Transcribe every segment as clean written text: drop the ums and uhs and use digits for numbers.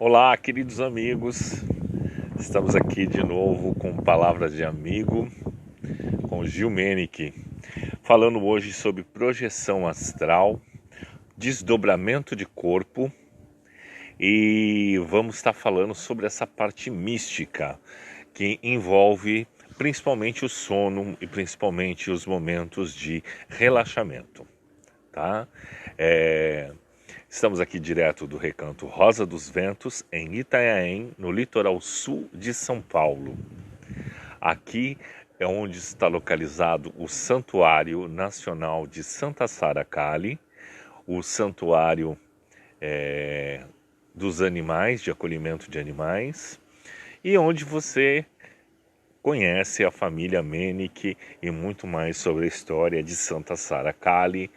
Olá, queridos amigos, estamos aqui de novo com Palavras de Amigo, com Gil Menich, falando hoje sobre projeção astral, desdobramento de corpo e vamos estar falando sobre essa parte mística que envolve principalmente o sono e principalmente os momentos de relaxamento, tá? Estamos aqui direto do Recanto Rosa dos Ventos, em Itanhaém, no litoral sul de São Paulo. Aqui é onde está localizado o Santuário Nacional de Santa Sara Cali, o Santuário dos Animais, de acolhimento de animais, e onde você conhece a família Menich e muito mais sobre a história de Santa Sara Cali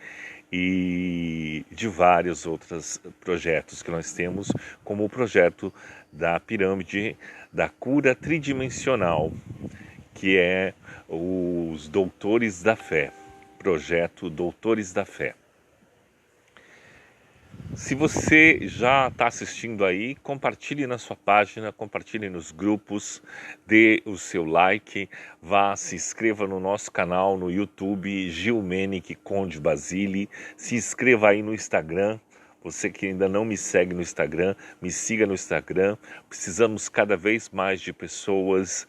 e de vários outros projetos que nós temos, como o projeto da pirâmide da cura tridimensional, que é os Doutores da Fé, projeto Doutores da Fé. Se você já está assistindo aí, compartilhe na sua página, compartilhe nos grupos, dê o seu like, vá, se inscreva no nosso canal no YouTube, Gil Menich Conde Basile, se inscreva aí no Instagram. Você que ainda não me segue no Instagram, me siga no Instagram. Precisamos cada vez mais de pessoas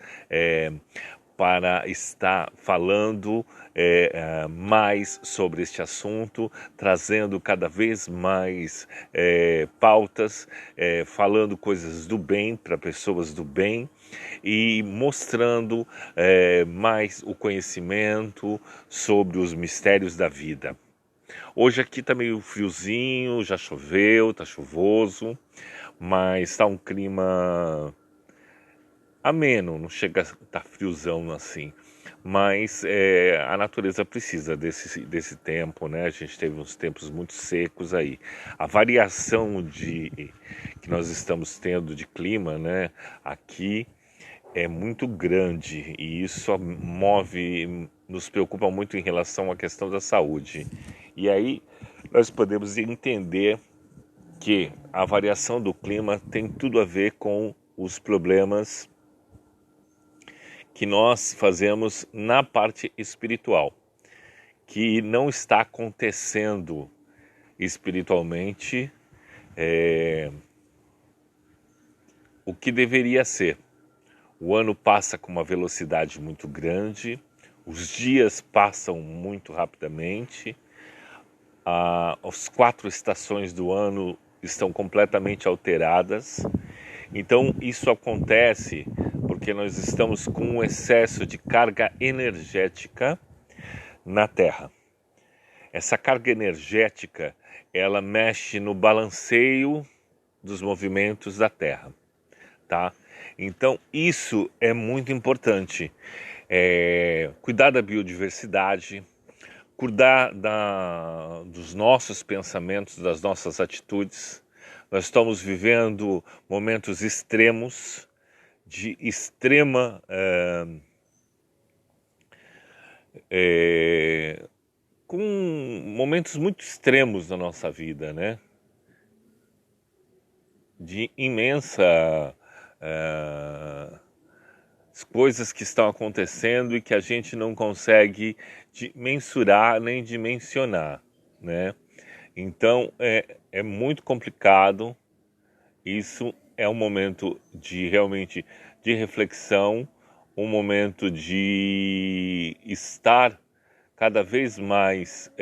para estar falando mais sobre este assunto, trazendo cada vez mais pautas, falando coisas do bem para pessoas do bem e mostrando mais o conhecimento sobre os mistérios da vida. Hoje aqui tá meio friozinho, já choveu, tá chuvoso, mas tá um clima ameno, não chega a tá friozão assim. Mas a natureza precisa desse tempo, né? A gente teve uns tempos muito secos aí. A variação que nós estamos tendo de clima, né? Aqui é muito grande e isso nos preocupa muito em relação à questão da saúde. E aí nós podemos entender que a variação do clima tem tudo a ver com os problemas que nós fazemos na parte espiritual, que não está acontecendo espiritualmente o que deveria ser. O ano passa com uma velocidade muito grande, os dias passam muito rapidamente, as 4 estações do ano estão completamente alteradas. Então isso acontece porque nós estamos com um excesso de carga energética na Terra. Essa carga energética, ela mexe no balanceio dos movimentos da Terra, tá? Então isso é muito importante. Cuidar da biodiversidade, cuidar dos nossos pensamentos, das nossas atitudes. Nós estamos vivendo momentos extremos, de extrema com momentos muito extremos na nossa vida, né? De imensa coisas que estão acontecendo e que a gente não consegue mensurar nem dimensionar, né? Então é muito complicado. Isso é um momento realmente de reflexão, um momento de estar cada vez mais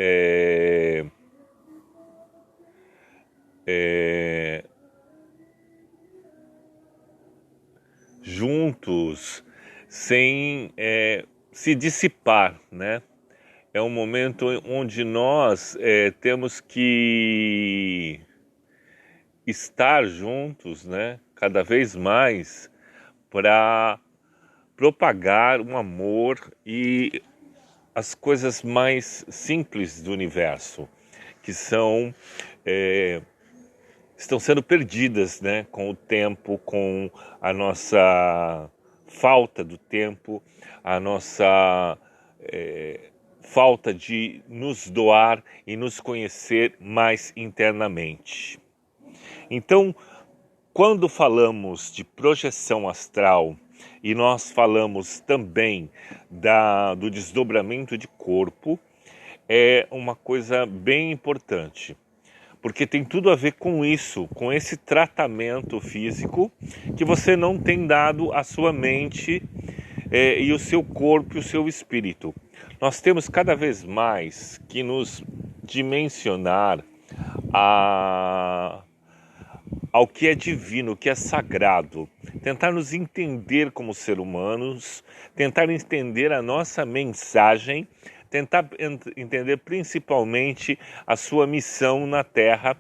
juntos, sem se dissipar, né? É um momento onde nós temos que estar juntos, né? Cada vez mais para propagar um amor e as coisas mais simples do universo, que estão sendo perdidas, né, com o tempo, com a nossa falta do tempo, a nossa falta de nos doar e nos conhecer mais internamente. Então, Quando falamos de projeção astral e nós falamos também do desdobramento de corpo, é uma coisa bem importante, porque tem tudo a ver com isso, com esse tratamento físico que você não tem dado à sua mente e o seu corpo e o seu espírito. Nós temos cada vez mais que nos dimensionar ao que é divino, o que é sagrado, tentar nos entender como seres humanos, tentar entender a nossa mensagem, tentar entender principalmente a sua missão na Terra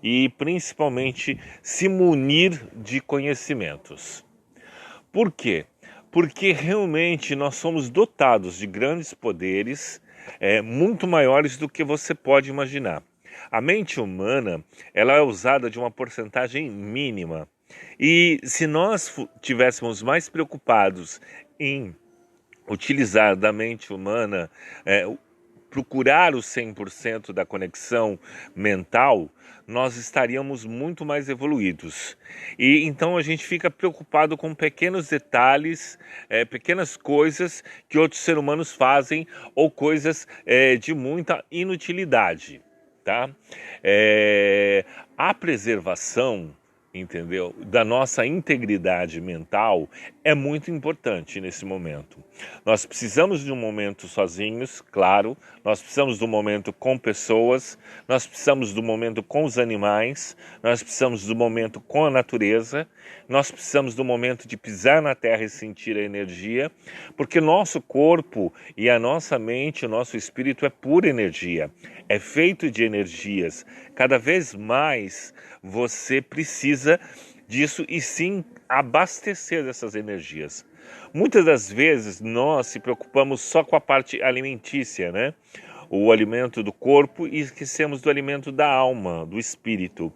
e principalmente se munir de conhecimentos. Por quê? Porque realmente nós somos dotados de grandes poderes, muito maiores do que você pode imaginar. A mente humana, ela é usada de uma porcentagem mínima. E se nós tivéssemos mais preocupados em utilizar da mente humana, procurar o 100% da conexão mental, nós estaríamos muito mais evoluídos. E então a gente fica preocupado com pequenos detalhes, pequenas coisas que outros seres humanos fazem ou coisas de muita inutilidade. Tá? A preservação, entendeu, da nossa integridade mental é muito importante nesse momento. Nós precisamos de um momento sozinhos, claro, nós precisamos de um momento com pessoas, nós precisamos do momento com os animais, nós precisamos do momento com a natureza, nós precisamos do momento de pisar na terra e sentir a energia, porque nosso corpo e a nossa mente, o nosso espírito é pura energia, é feito de energias. Cada vez mais você precisa disso e sim abastecer dessas energias. Muitas das vezes nós se preocupamos só com a parte alimentícia, né? O alimento do corpo, e esquecemos do alimento da alma, do espírito.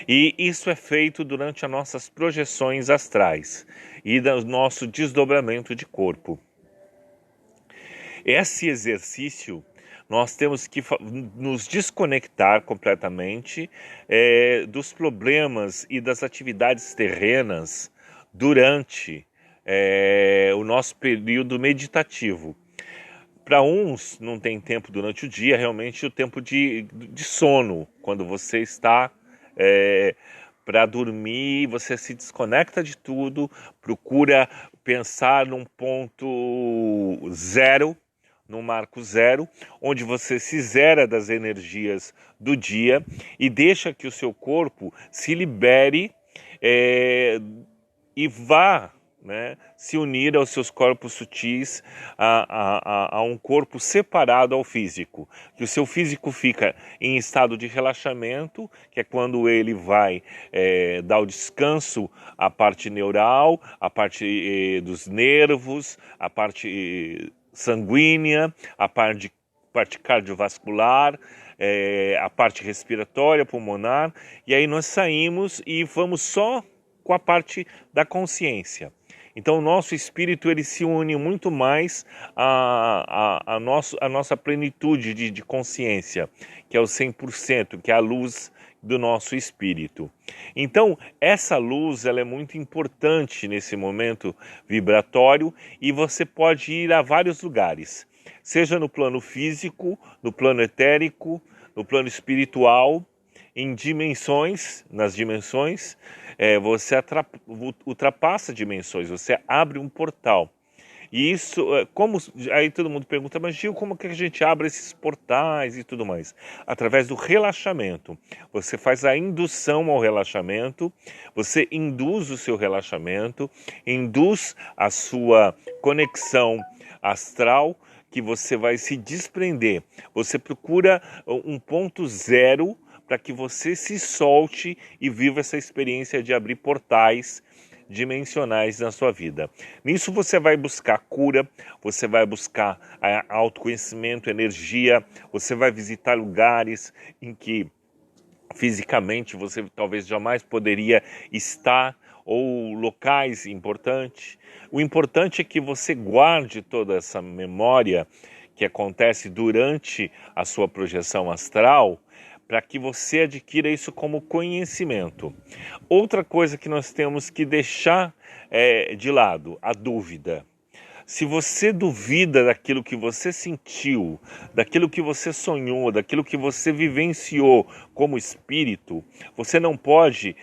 E isso é feito durante as nossas projeções astrais e do nosso desdobramento de corpo. Esse exercício nós temos que nos desconectar completamente dos problemas e das atividades terrenas durante o nosso período meditativo. Para uns não tem tempo durante o dia, realmente o tempo de sono, quando você está para dormir, você se desconecta de tudo, procura pensar num ponto zero, num marco zero, onde você se zera das energias do dia e deixa que o seu corpo se libere e vá, né, se unir aos seus corpos sutis, a um corpo separado ao físico. Que o seu físico fica em estado de relaxamento, que é quando ele vai dar o descanso à parte neural, à parte dos nervos, à parte sanguínea, a parte cardiovascular, a parte respiratória, pulmonar, e aí nós saímos e vamos só com a parte da consciência. Então o nosso espírito ele se une muito mais à nossa plenitude de consciência, que é o 100%, que é a luz do nosso espírito. Então, essa luz ela é muito importante nesse momento vibratório e você pode ir a vários lugares, seja no plano físico, no plano etérico, no plano espiritual, nas dimensões, você ultrapassa dimensões, você abre um portal. E isso, aí todo mundo pergunta, mas Gil, como que a gente abre esses portais e tudo mais? Através do relaxamento. Você faz a indução ao relaxamento, você induz o seu relaxamento, induz a sua conexão astral, que você vai se desprender. Você procura um ponto zero para que você se solte e viva essa experiência de abrir portais dimensionais na sua vida. Nisso você vai buscar cura, você vai buscar autoconhecimento, energia, você vai visitar lugares em que fisicamente você talvez jamais poderia estar, ou locais importantes. O importante é que você guarde toda essa memória que acontece durante a sua projeção astral, para que você adquira isso como conhecimento. Outra coisa que nós temos que deixar de lado, a dúvida. Se você duvida daquilo que você sentiu, daquilo que você sonhou, daquilo que você vivenciou como espírito, você não pode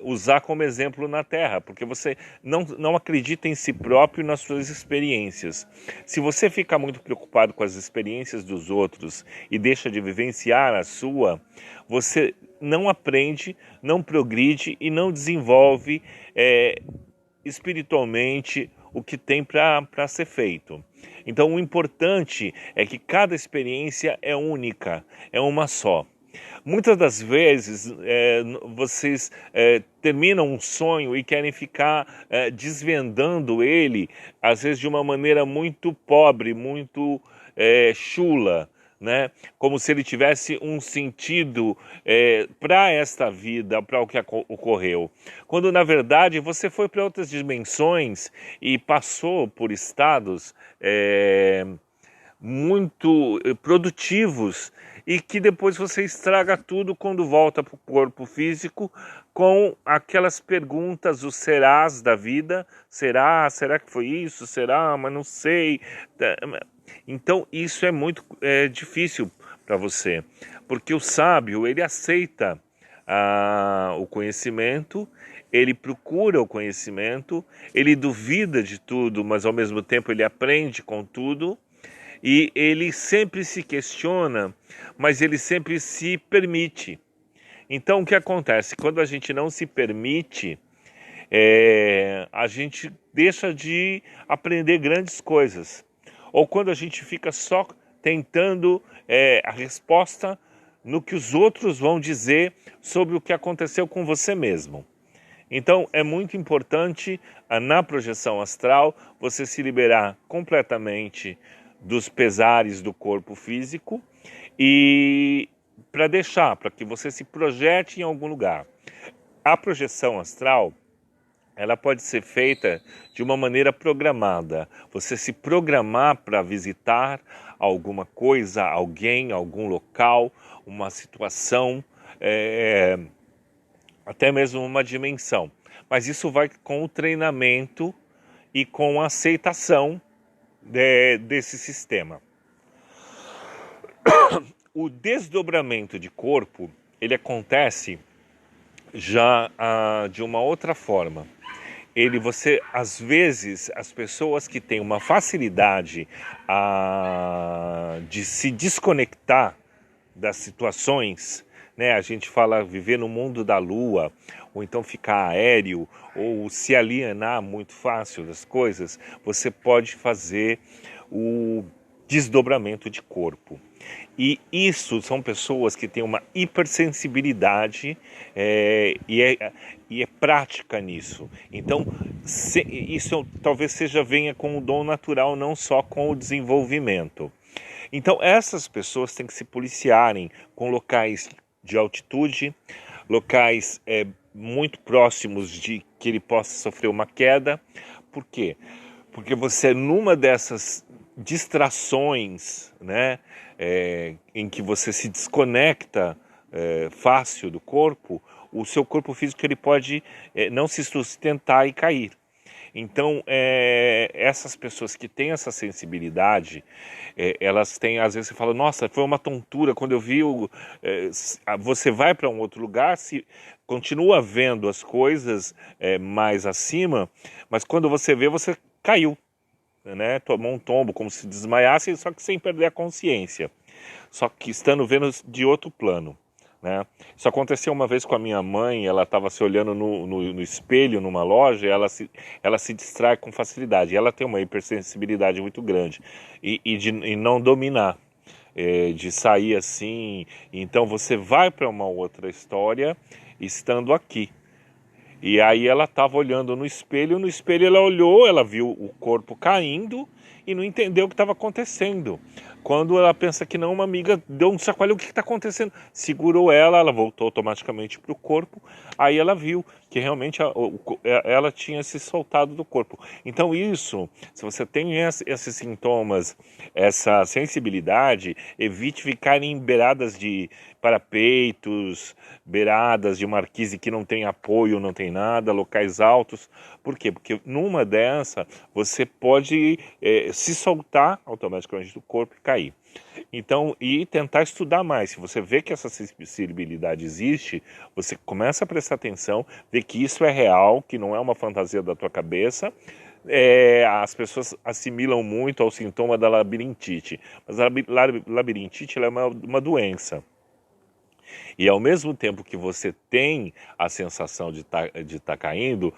usar como exemplo na Terra, porque você não acredita em si próprio e nas suas experiências. Se você fica muito preocupado com as experiências dos outros e deixa de vivenciar a sua, você não aprende, não progride e não desenvolve espiritualmente o que tem para ser feito. Então o importante é que cada experiência é única, é uma só. Muitas das vezes vocês terminam um sonho e querem ficar desvendando ele, às vezes de uma maneira muito pobre, muito chula, né? Como se ele tivesse um sentido para esta vida, para o que ocorreu. Quando na verdade você foi para outras dimensões e passou por estados muito produtivos e que depois você estraga tudo quando volta para o corpo físico com aquelas perguntas, os serás da vida. Será que foi isso? Será? Mas não sei. Então isso é muito difícil para você, porque o sábio, ele aceita o conhecimento, ele procura o conhecimento, ele duvida de tudo, mas ao mesmo tempo ele aprende com tudo, e ele sempre se questiona, mas ele sempre se permite. Então o que acontece? Quando a gente não se permite, a gente deixa de aprender grandes coisas. Ou quando a gente fica só tentando a resposta no que os outros vão dizer sobre o que aconteceu com você mesmo. Então é muito importante na projeção astral você se liberar completamente dos pesares do corpo físico e para que você se projete em algum lugar. A projeção astral, ela pode ser feita de uma maneira programada. Você se programar para visitar alguma coisa, alguém, algum local, uma situação, até mesmo uma dimensão. Mas isso vai com o treinamento e com a aceitação desse sistema. O desdobramento de corpo, ele acontece já de uma outra forma. Às vezes, as pessoas que têm uma facilidade de se desconectar das situações, né? A gente fala viver no mundo da lua, ou então ficar aéreo, ou se alienar muito fácil das coisas, você pode fazer o desdobramento de corpo. E isso são pessoas que têm uma hipersensibilidade e é prática nisso. Então, isso talvez venha com o dom natural, não só com o desenvolvimento. Então, essas pessoas têm que se policiarem com locais de altitude, locais muito próximos de que ele possa sofrer uma queda. Por quê? Porque você, numa dessas distrações, né, em que você se desconecta fácil do corpo, o seu corpo físico ele pode não se sustentar e cair. Então, essas pessoas que têm essa sensibilidade, elas têm, às vezes você fala, nossa, foi uma tontura, quando eu vi, você vai para um outro lugar, continua vendo as coisas mais acima, mas quando você vê, você caiu, né? Tomou um tombo, como se desmaiasse, só que sem perder a consciência, só que estando vendo de outro plano. Né? Isso aconteceu uma vez com a minha mãe. Ela estava se olhando no espelho numa loja e ela se distrai com facilidade. Ela tem uma hipersensibilidade muito grande e não dominar, de sair assim. Então você vai para uma outra história estando aqui. E aí ela estava olhando no espelho ela olhou, ela viu o corpo caindo e não entendeu o que estava acontecendo. Quando ela pensa que não, uma amiga deu um chacoalhão, o que está acontecendo? Segurou ela, ela voltou automaticamente para o corpo, aí ela viu que realmente ela tinha se soltado do corpo. Então isso, se você tem esses sintomas, essa sensibilidade, evite ficar em beiradas de parapeitos, beiradas de marquise que não tem apoio, não tem nada, locais altos. Por quê? Porque numa dessa você pode se soltar automaticamente do corpo e cair. Então, e tentar estudar mais. Se você vê que essa sensibilidade existe, você começa a prestar atenção, ver que isso é real, que não é uma fantasia da tua cabeça. As pessoas assimilam muito ao sintoma da labirintite, mas a labirintite ela é uma doença. E ao mesmo tempo que você tem a sensação de tá caindo,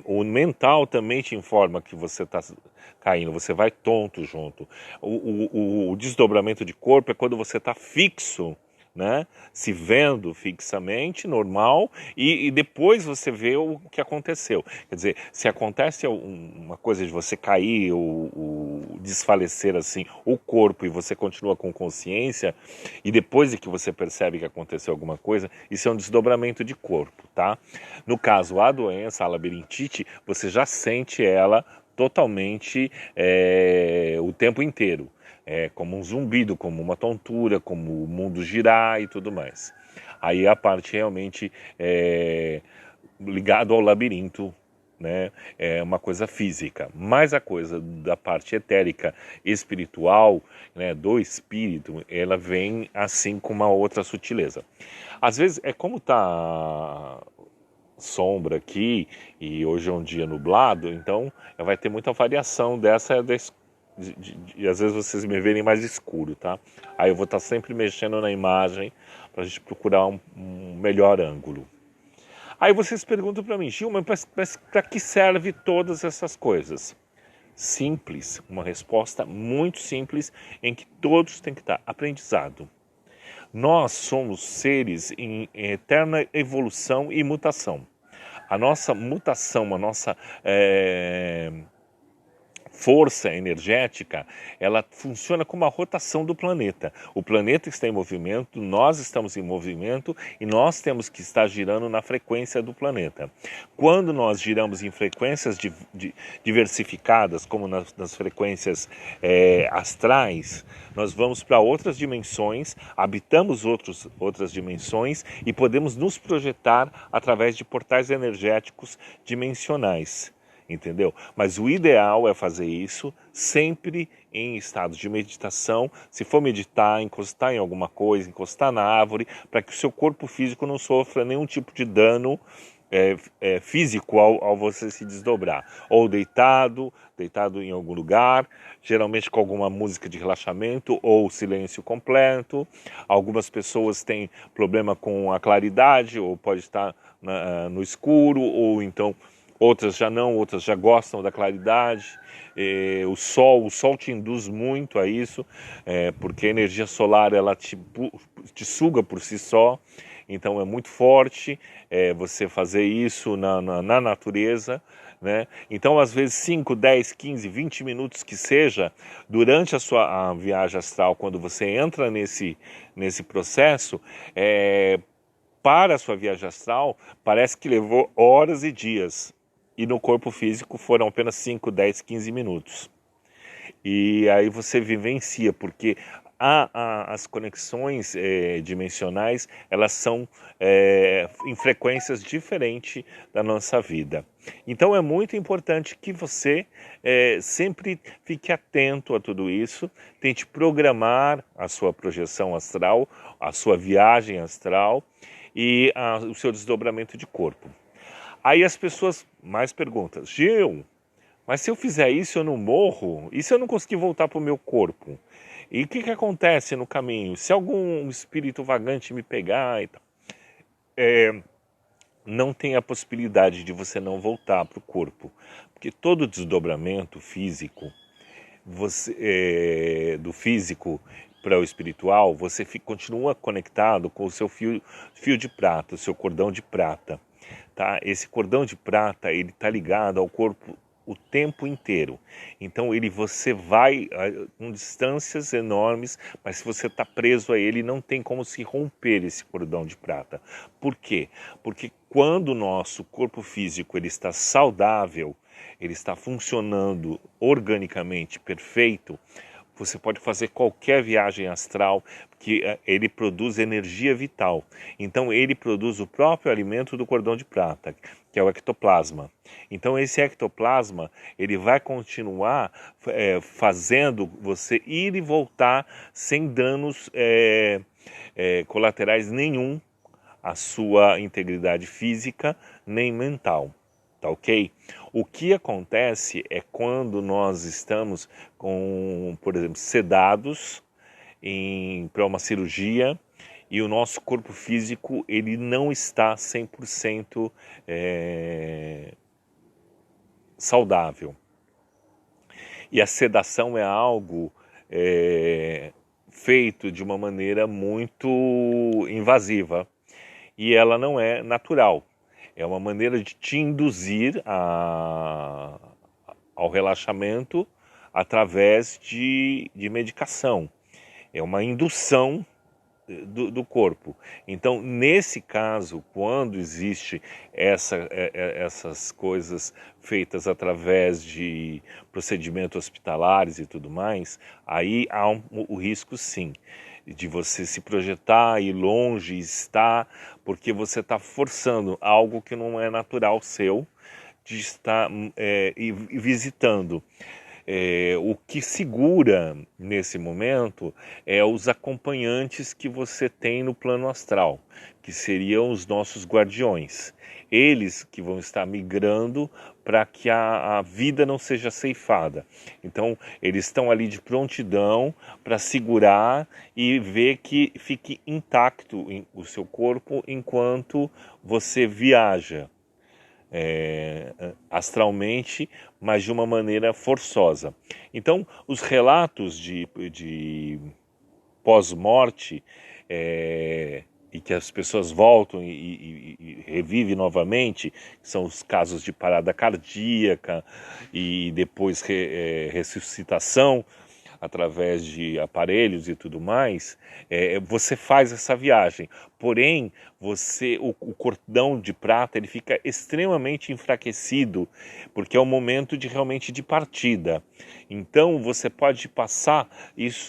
o mental também te informa que você está caindo, você vai tonto junto. O desdobramento de corpo é quando você está fixo, né? Se vendo fixamente, normal, e depois você vê o que aconteceu. Quer dizer, se acontece uma coisa de você cair ou desfalecer assim o corpo e você continua com consciência, e depois de que você percebe que aconteceu alguma coisa, isso é um desdobramento de corpo, tá? No caso, a doença, a labirintite, você já sente ela totalmente o tempo inteiro. Como um zumbido, como uma tontura, como o mundo girar e tudo mais. Aí a parte realmente ligado ao labirinto, né? É uma coisa física, mas a coisa da parte etérica, espiritual, né, do espírito, ela vem assim com uma outra sutileza. Às vezes é como tá sombra aqui e hoje é um dia nublado, então vai ter muita variação dessa às vezes vocês me verem mais escuro, tá? Aí eu vou estar sempre mexendo na imagem para a gente procurar um melhor ângulo. Aí vocês perguntam para mim, Gil, mas para que serve todas essas coisas? Simples, uma resposta muito simples em que todos têm que estar aprendizado. Nós somos seres em eterna evolução e mutação. A nossa mutação, a nossa força energética, ela funciona como a rotação do planeta. O planeta está em movimento, nós estamos em movimento e nós temos que estar girando na frequência do planeta. Quando nós giramos em frequências diversificadas, como nas frequências astrais, nós vamos para outras dimensões, habitamos outras dimensões e podemos nos projetar através de portais energéticos dimensionais. Entendeu? Mas o ideal é fazer isso sempre em estados de meditação. Se for meditar, encostar em alguma coisa, encostar na árvore, para que o seu corpo físico não sofra nenhum tipo de dano físico ao você se desdobrar. Ou deitado em algum lugar, geralmente com alguma música de relaxamento ou silêncio completo. Algumas pessoas têm problema com a claridade, ou pode estar no escuro, ou então outras já não, outras já gostam da claridade. O sol te induz muito a isso, porque a energia solar ela te suga por si só, então é muito forte você fazer isso na natureza, né? Então às vezes 5, 10, 15, 20 minutos que seja, durante a viagem astral, quando você entra nesse processo, para a sua viagem astral, parece que levou horas e dias. E no corpo físico foram apenas 5, 10, 15 minutos. E aí você vivencia, porque as conexões dimensionais, elas são em frequências diferentes da nossa vida. Então é muito importante que você sempre fique atento a tudo isso, tente programar a sua projeção astral, a sua viagem astral e o seu desdobramento de corpo. Aí as pessoas mais perguntam, Gil, mas se eu fizer isso eu não morro? E se eu não conseguir voltar para o meu corpo? E o que acontece no caminho? Se algum espírito vagante me pegar e tal? Não tem a possibilidade de você não voltar para o corpo. Porque todo desdobramento físico, do físico para o espiritual, você continua conectado com o seu fio de prata, o seu cordão de prata. Tá? Esse cordão de prata ele está ligado ao corpo o tempo inteiro. Então você vai com distâncias enormes, mas se você está preso a ele, não tem como se romper esse cordão de prata. Por quê? Porque quando o nosso corpo físico ele está saudável, ele está funcionando organicamente perfeito, você pode fazer qualquer viagem astral, que ele produz energia vital. Então ele produz o próprio alimento do cordão de prata, que é o ectoplasma. Então esse ectoplasma ele vai continuar fazendo você ir e voltar sem danos colaterais nenhum à sua integridade física nem mental. Tá ok? O que acontece é quando nós estamos com, por exemplo, sedados para uma cirurgia e o nosso corpo físico ele não está 100% saudável. E a sedação é algo feito de uma maneira muito invasiva e ela não é natural. É uma maneira de te induzir ao relaxamento através de medicação. É uma indução do corpo. Então, nesse caso, quando existe essas coisas feitas através de procedimentos hospitalares e tudo mais, aí há o risco sim de você se projetar, ir longe, estar, porque você está forçando algo que não é natural seu, de estar visitando. O que segura nesse momento é os acompanhantes que você tem no plano astral, que seriam os nossos guardiões. Eles que vão estar migrando para que a vida não seja ceifada. Então, eles estão ali de prontidão para segurar e ver que fique intacto o seu corpo enquanto você viaja astralmente, mas de uma maneira forçosa. Então, os relatos de pós-morte e que as pessoas voltam e revivem novamente, são os casos de parada cardíaca e depois ressuscitação através de aparelhos e tudo mais, você faz essa viagem. Porém, o cordão de prata ele fica extremamente enfraquecido, porque é o momento realmente de partida. Então, você pode passar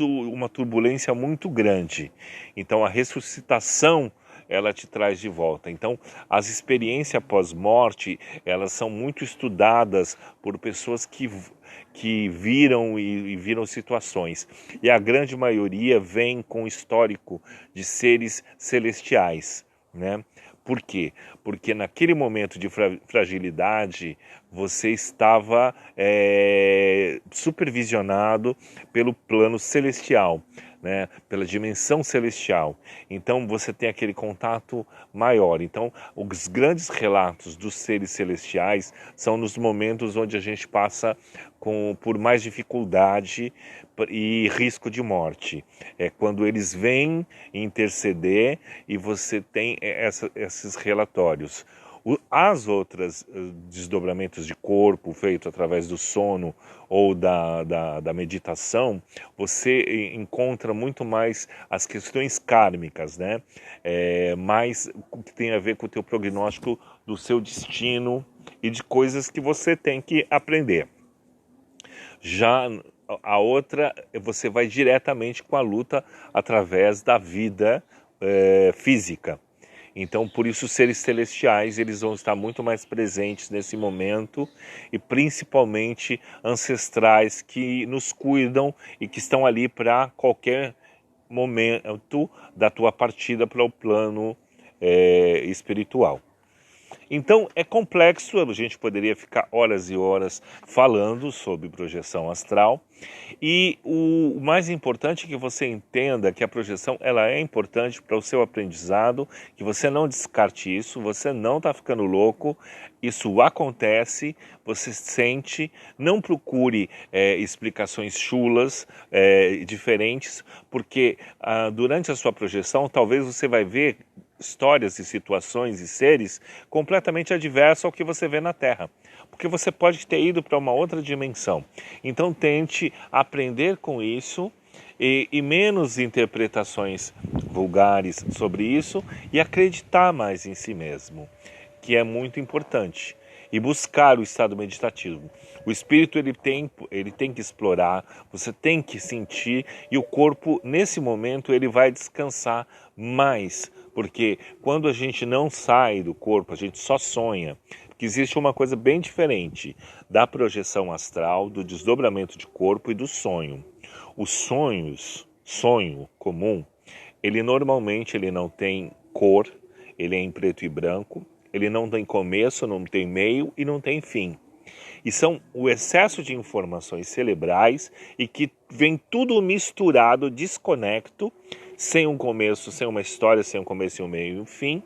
uma turbulência muito grande. Então, a ressuscitação ela te traz de volta. Então, as experiências pós-morte, elas são muito estudadas por pessoas que viram e viram situações. E a grande maioria vem com histórico de seres celestiais, né? Por quê? Porque naquele momento de fragilidade você estava supervisionado pelo plano celestial, né? Pela dimensão celestial. Então você tem aquele contato maior. Então os grandes relatos dos seres celestiais são nos momentos onde a gente passa por mais dificuldade e risco de morte. É quando eles vêm interceder e você tem esses relatórios. As outras desdobramentos de corpo feito através do sono ou da meditação, você encontra muito mais as questões kármicas, né? Mais o que tem a ver com o teu prognóstico do seu destino e de coisas que você tem que aprender. Já a outra, você vai diretamente com a luta através da vida física. Então, por isso, os seres celestiais eles vão estar muito mais presentes nesse momento e principalmente ancestrais que nos cuidam e que estão ali para qualquer momento da tua partida para o plano espiritual. Então é complexo, a gente poderia ficar horas e horas falando sobre projeção astral e o mais importante é que você entenda que a projeção ela é importante para o seu aprendizado, que você não descarte isso, você não está ficando louco, isso acontece, você sente, não procure explicações chulas, diferentes, porque durante a sua projeção talvez você vai ver histórias e situações e seres completamente adversos ao que você vê na Terra. Porque você pode ter ido para uma outra dimensão. Então tente aprender com isso e menos interpretações vulgares sobre isso e acreditar mais em si mesmo, que é muito importante. E buscar o estado meditativo. O espírito ele tem que explorar, você tem que sentir, e o corpo nesse momento ele vai descansar mais, porque quando a gente não sai do corpo, a gente só sonha. Que existe uma coisa bem diferente da projeção astral, do desdobramento de corpo e do sonho. Os sonho comum, ele normalmente ele não tem cor, ele é em preto e branco, ele não tem começo, não tem meio e não tem fim. E são o excesso de informações cerebrais e que vem tudo misturado, desconecto, sem um começo, sem uma história, sem um começo e um meio e um fim.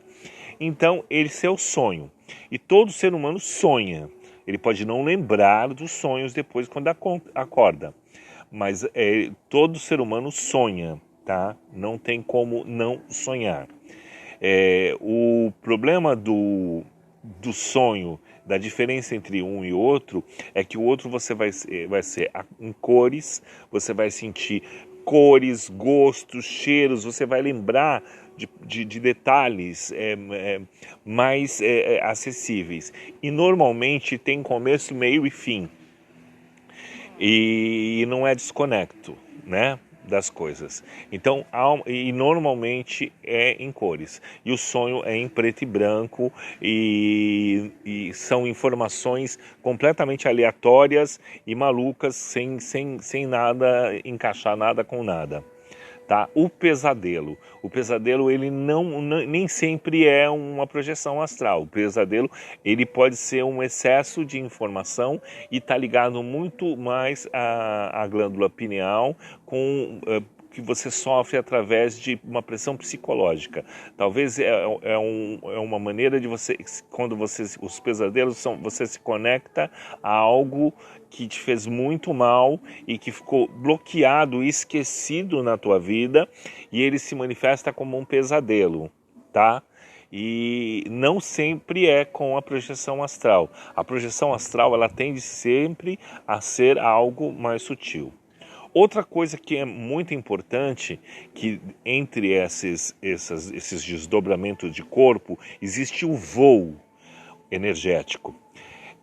Então, esse é o sonho. E todo ser humano sonha. Ele pode não lembrar dos sonhos depois quando acorda. Mas todo ser humano sonha, tá? Não tem como não sonhar. O problema do sonho, da diferença entre um e outro, é que o outro você vai ser em cores, você vai sentir cores, gostos, cheiros, você vai lembrar de detalhes mais acessíveis. E normalmente tem começo, meio e fim. E não é desconecto, né, das coisas. Então, e normalmente é em cores. E o sonho é em preto e branco e são informações completamente aleatórias e malucas, sem nada, encaixar nada com nada. Tá? O pesadelo ele nem sempre é uma projeção astral. O pesadelo ele pode ser um excesso de informação e está ligado muito mais à glândula pineal com que você sofre através de uma pressão psicológica. Talvez é uma maneira de você, quando os pesadelos você se conecta a algo que te fez muito mal e que ficou bloqueado e esquecido na tua vida, e ele se manifesta como um pesadelo, tá? E não sempre é com a projeção astral. A projeção astral ela tende sempre a ser algo mais sutil. Outra coisa que é muito importante, que entre esses desdobramentos de corpo, existe o voo energético.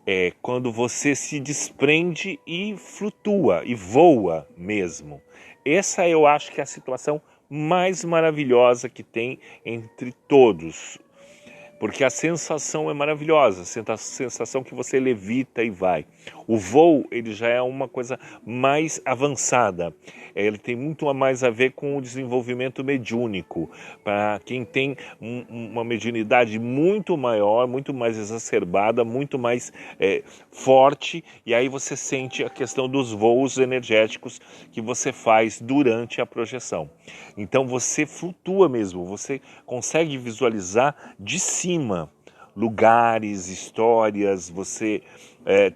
É quando você se desprende e flutua, e voa mesmo. Essa eu acho que é a situação mais maravilhosa que tem entre todos. Porque a sensação é maravilhosa, a sensação que você levita e vai. O voo, ele já é uma coisa mais avançada. Ele tem muito mais a ver com o desenvolvimento mediúnico. Para quem tem uma mediunidade muito maior, muito mais exacerbada, muito mais forte. E aí você sente a questão dos voos energéticos que você faz durante a projeção. Então você flutua mesmo, você consegue visualizar de cima lugares, histórias, você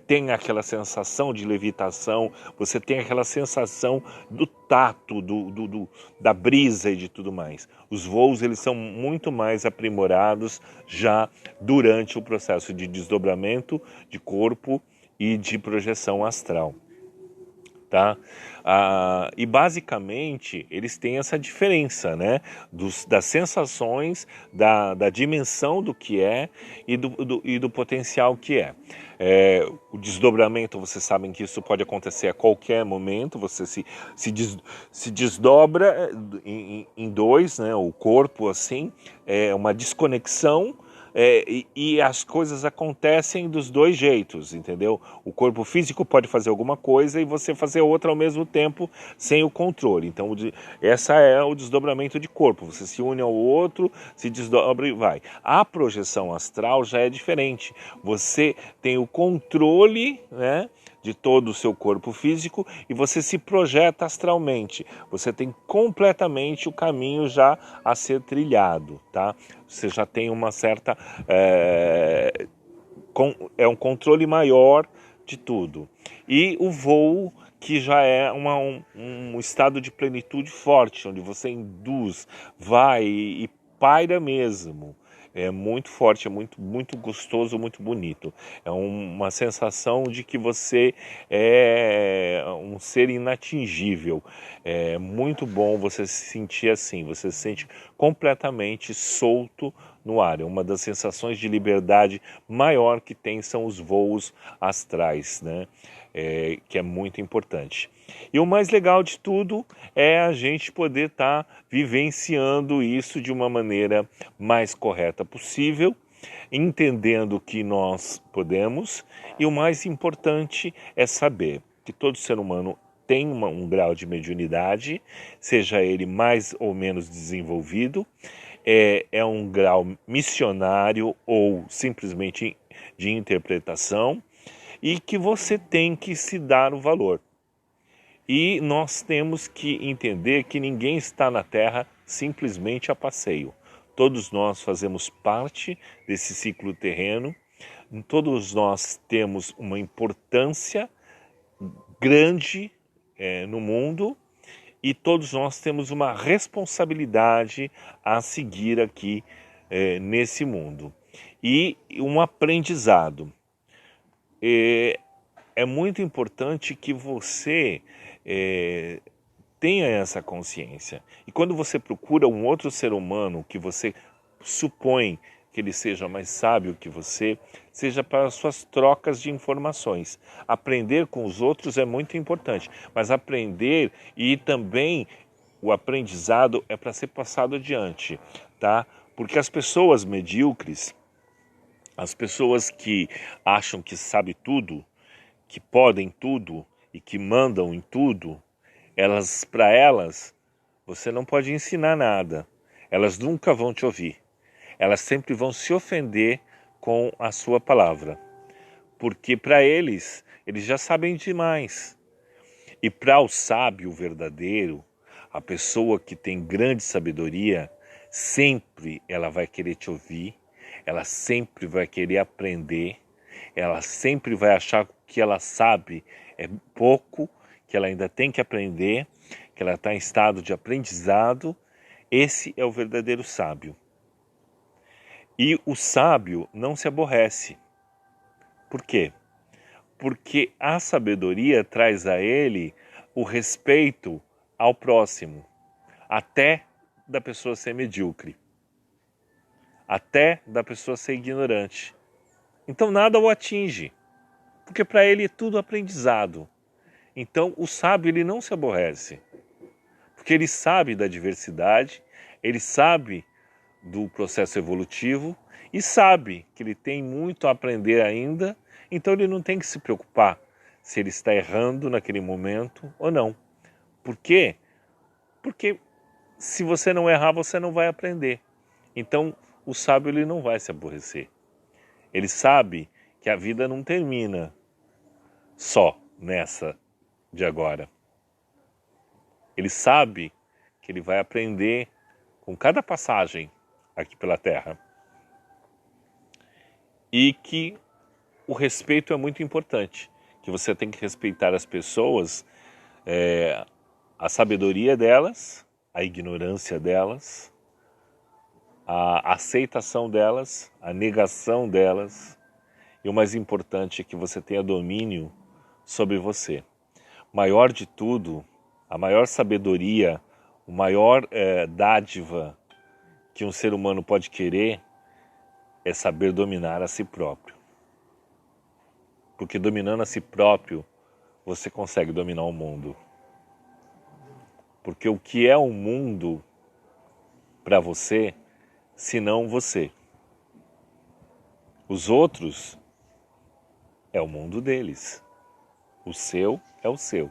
tem aquela sensação de levitação, você tem aquela sensação do tato, da brisa e de tudo mais. Os voos eles são muito mais aprimorados já durante o processo de desdobramento de corpo e de projeção astral. Tá? E basicamente eles têm essa diferença, né? Das sensações, da dimensão do que é e do potencial que é. O desdobramento, vocês sabem que isso pode acontecer a qualquer momento, você se desdobra em dois, né? O corpo assim, é uma desconexão. E as coisas acontecem dos dois jeitos, entendeu? O corpo físico pode fazer alguma coisa e você fazer outra ao mesmo tempo sem o controle. Então, essa é o desdobramento de corpo. Você se une ao outro, se desdobra e vai. A projeção astral já é diferente. Você tem o controle, né, de todo o seu corpo físico e você se projeta astralmente. Você tem completamente o caminho já a ser trilhado, tá? Você já tem uma certa... é um controle maior de tudo. E o voo, que já é um estado de plenitude forte, onde você induz, vai e paira mesmo. É muito forte, é muito gostoso, muito bonito. É uma sensação de que você é um ser inatingível. É muito bom você se sentir assim, você se sente completamente solto no ar. É uma das sensações de liberdade maior que tem são os voos astrais, né? Que é muito importante. E o mais legal de tudo é a gente poder estar vivenciando isso de uma maneira mais correta possível, entendendo que nós podemos, e o mais importante é saber que todo ser humano tem um grau de mediunidade, seja ele mais ou menos desenvolvido, é um grau missionário ou simplesmente de interpretação, e que você tem que se dar o valor. E nós temos que entender que ninguém está na Terra simplesmente a passeio. Todos nós fazemos parte desse ciclo terreno, todos nós temos uma importância grande no mundo e todos nós temos uma responsabilidade a seguir aqui nesse mundo. E um aprendizado. É muito importante que você tenha essa consciência. E quando você procura um outro ser humano que você supõe que ele seja mais sábio que você, seja para suas trocas de informações. Aprender com os outros é muito importante, mas aprender e também o aprendizado é para ser passado adiante, tá? Porque as pessoas medíocres, as pessoas que acham que sabem tudo, que podem tudo e que mandam em tudo, para elas, você não pode ensinar nada. Elas nunca vão te ouvir. Elas sempre vão se ofender com a sua palavra. Porque para eles já sabem demais. E para o sábio verdadeiro, a pessoa que tem grande sabedoria, sempre ela vai querer te ouvir, ela sempre vai querer aprender, ela sempre vai achar que ela sabe é pouco, que ela ainda tem que aprender, que ela está em estado de aprendizado. Esse é o verdadeiro sábio. E o sábio não se aborrece. Por quê? Porque a sabedoria traz a ele o respeito ao próximo, até da pessoa ser medíocre, até da pessoa ser ignorante. Então nada o atinge, porque para ele é tudo aprendizado. Então o sábio ele não se aborrece, porque ele sabe da diversidade, ele sabe do processo evolutivo e sabe que ele tem muito a aprender ainda, então ele não tem que se preocupar se ele está errando naquele momento ou não. Por quê? Porque se você não errar, você não vai aprender. Então o sábio ele não vai se aborrecer. Ele sabe que a vida não termina só nessa de agora. Ele sabe que ele vai aprender com cada passagem aqui pela Terra. E que o respeito é muito importante, que você tem que respeitar as pessoas, a sabedoria delas, a ignorância delas, a aceitação delas, a negação delas, e o mais importante é que você tenha domínio sobre você. Maior de tudo, a maior sabedoria, o maior dádiva que um ser humano pode querer é saber dominar a si próprio. Porque dominando a si próprio, você consegue dominar o mundo. Porque o que é o mundo para você, se não você? Os outros é o mundo deles. O seu é o seu.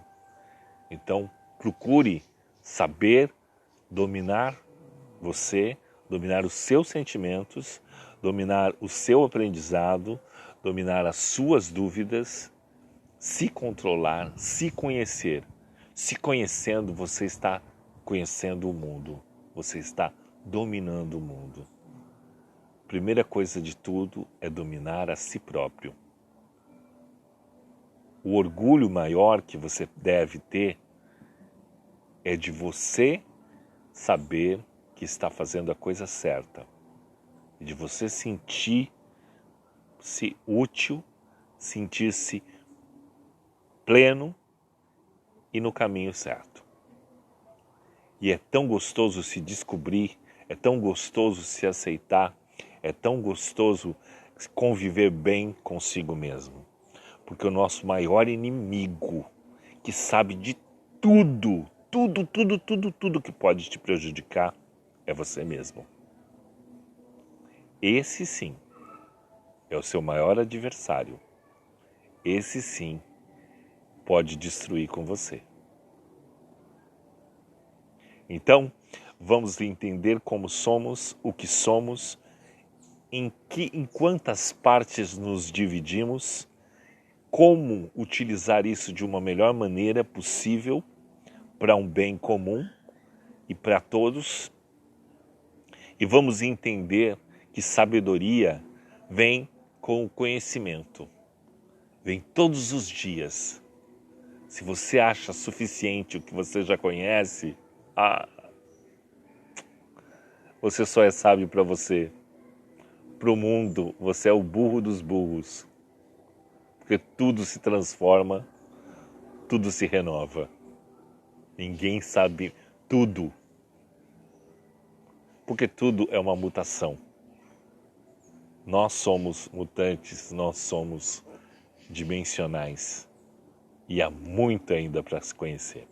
Então, procure saber dominar você, dominar os seus sentimentos, dominar o seu aprendizado, dominar as suas dúvidas, se controlar, se conhecer. Se conhecendo, você está conhecendo o mundo, você está dominando o mundo. Primeira coisa de tudo é dominar a si próprio. O orgulho maior que você deve ter é de você saber que que está fazendo a coisa certa, de você sentir-se útil, sentir-se pleno e no caminho certo. E é tão gostoso se descobrir, é tão gostoso se aceitar, é tão gostoso conviver bem consigo mesmo. Porque o nosso maior inimigo, que sabe de tudo que pode te prejudicar, é você mesmo. Esse sim é o seu maior adversário. Esse sim pode destruir com você. Então, vamos entender como somos, o que somos, em quantas partes nos dividimos, como utilizar isso de uma melhor maneira possível para um bem comum e para todos. E vamos entender que sabedoria vem com o conhecimento, vem todos os dias. Se você acha suficiente o que você já conhece, você só é sábio para você. Para o mundo, você é o burro dos burros. Porque tudo se transforma, tudo se renova. Ninguém sabe tudo. Porque tudo é uma mutação. Nós somos mutantes, nós somos dimensionais. E há muito ainda para se conhecer.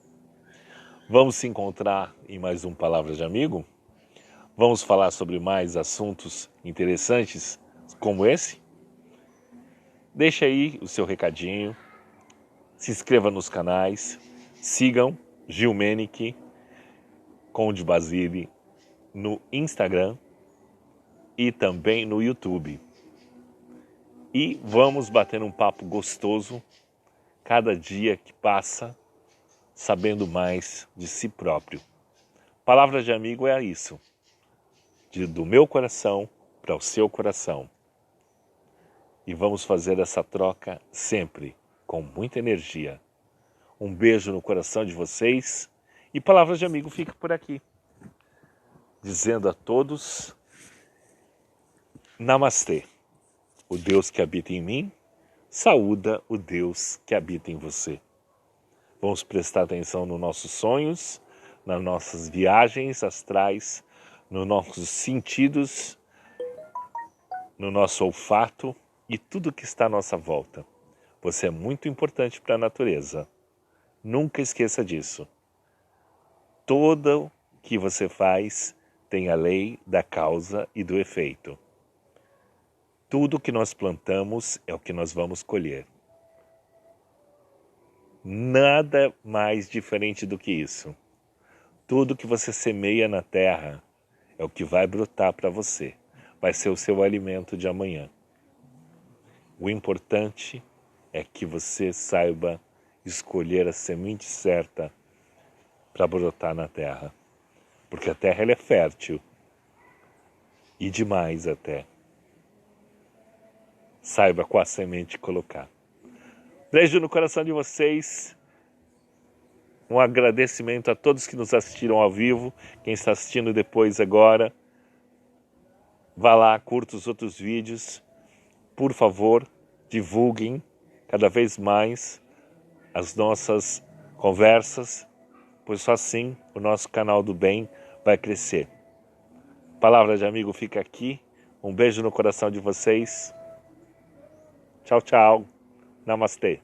Vamos se encontrar em mais um Palavra de Amigo? Vamos falar sobre mais assuntos interessantes como esse? Deixa aí o seu recadinho, se inscreva nos canais, sigam Gil Menich, Conde Basile, no Instagram e também no YouTube. E vamos bater um papo gostoso cada dia que passa, sabendo mais de si próprio. Palavra de amigo é isso, do meu coração para o seu coração. E vamos fazer essa troca sempre, com muita energia. Um beijo no coração de vocês e Palavra de Amigo fica por aqui, dizendo a todos, Namastê. O Deus que habita em mim, saúda o Deus que habita em você. Vamos prestar atenção nos nossos sonhos, nas nossas viagens astrais, nos nossos sentidos, no nosso olfato e tudo que está à nossa volta. Você é muito importante para a natureza. Nunca esqueça disso. Tudo que você faz tem a lei da causa e do efeito. Tudo que nós plantamos é o que nós vamos colher. Nada mais diferente do que isso. Tudo que você semeia na terra é o que vai brotar para você. Vai ser o seu alimento de amanhã. O importante é que você saiba escolher a semente certa para brotar na terra. Porque a terra ela é fértil. E demais até. Saiba qual a semente colocar. Beijo no coração de vocês. Um agradecimento a todos que nos assistiram ao vivo. Quem está assistindo depois agora, vá lá, curta os outros vídeos. Por favor, divulguem cada vez mais as nossas conversas, pois só assim o nosso canal do bem vai crescer. Palavra de amigo fica aqui. Um beijo no coração de vocês. Tchau, tchau. Namastê.